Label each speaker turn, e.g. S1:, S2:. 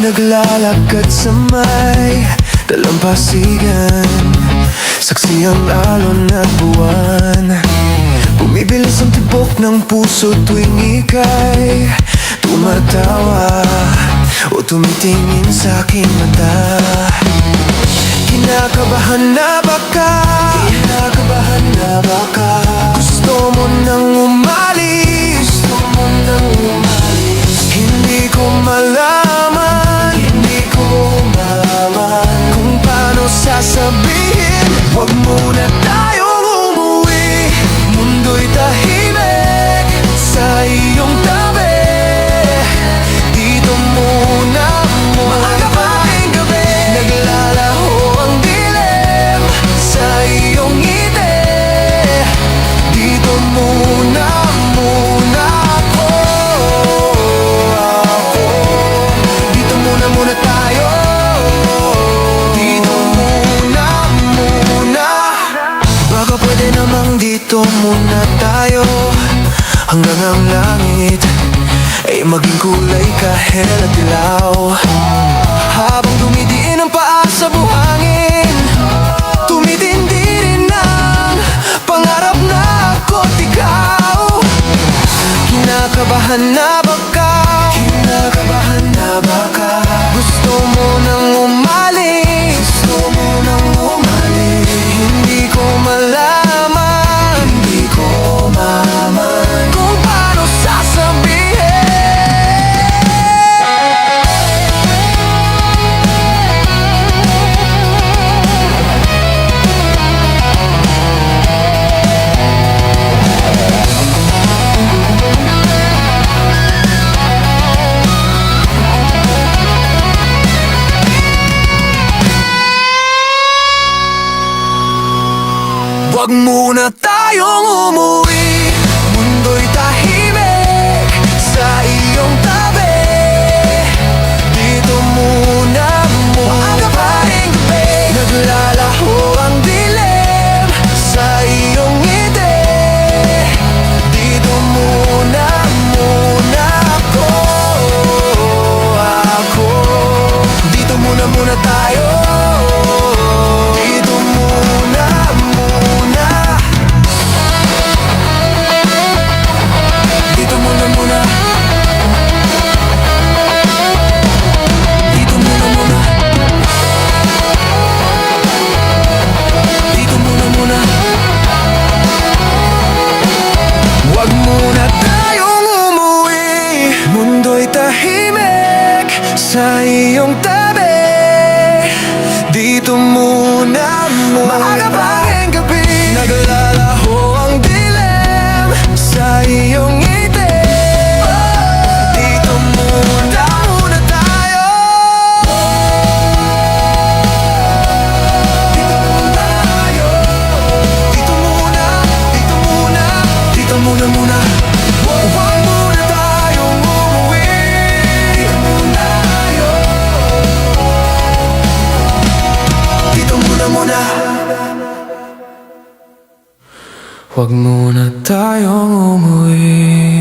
S1: naglalakad sa may dalampasigan, saksi ang alon at buwan. Bumibilis ang tibok ng puso tuwing ika'y tumatawa o tumitingin sa aking mata. Kinakabahan na baka, kinakabahan na baka gusto mo nang umalis, gusto mo nang umalis. Hindi ko malaman, hindi ko malaman kung paano sasabihin. Huwag muna tayong umuwi, mundo'y tahimik sa iyong tabi. Dito muna maaga pa ring gabi, naglalaho ang dilim sa iyong ngiti. Dito muna ako. Dito muna tayo. Dito muna. Baka pwede namang dito muna tayo, hanggang ang langit ay maging kulay kahel at dilaw. Habang dumidiin ang paa sa buhangin, tumitindi rin ang pangarap na ako't ikaw. Kinakabahan na baka, kinakabahan na baka gusto mo nang umalis, gusto mo nang umalis. Hindi ko malaman, hindi ko malaman kung paano sasabihin. Huwag muna tayong umuwi, mundo'y tahimik sa iyong tabi. Dito muna maaga pa ring gabi, naglalaho ang dilim sa iyong ngiti. Dito muna ako. Dito muna tayo. Dito muna. Dito muna. Dito muna. Dito muna. Huwag muna tayong umuwi, mundo'y tahimik sa iyong tabi. Dito muna maaga pa ring gabi, naglalaho ang dilim sa iyong ngiti. Dito muna tayo. Dito muna tayo. Dito muna. Dito muna. Huwag muna tayong umuwi. Dito muna tayo. Dito muna. Huwag muna tayong umuwi.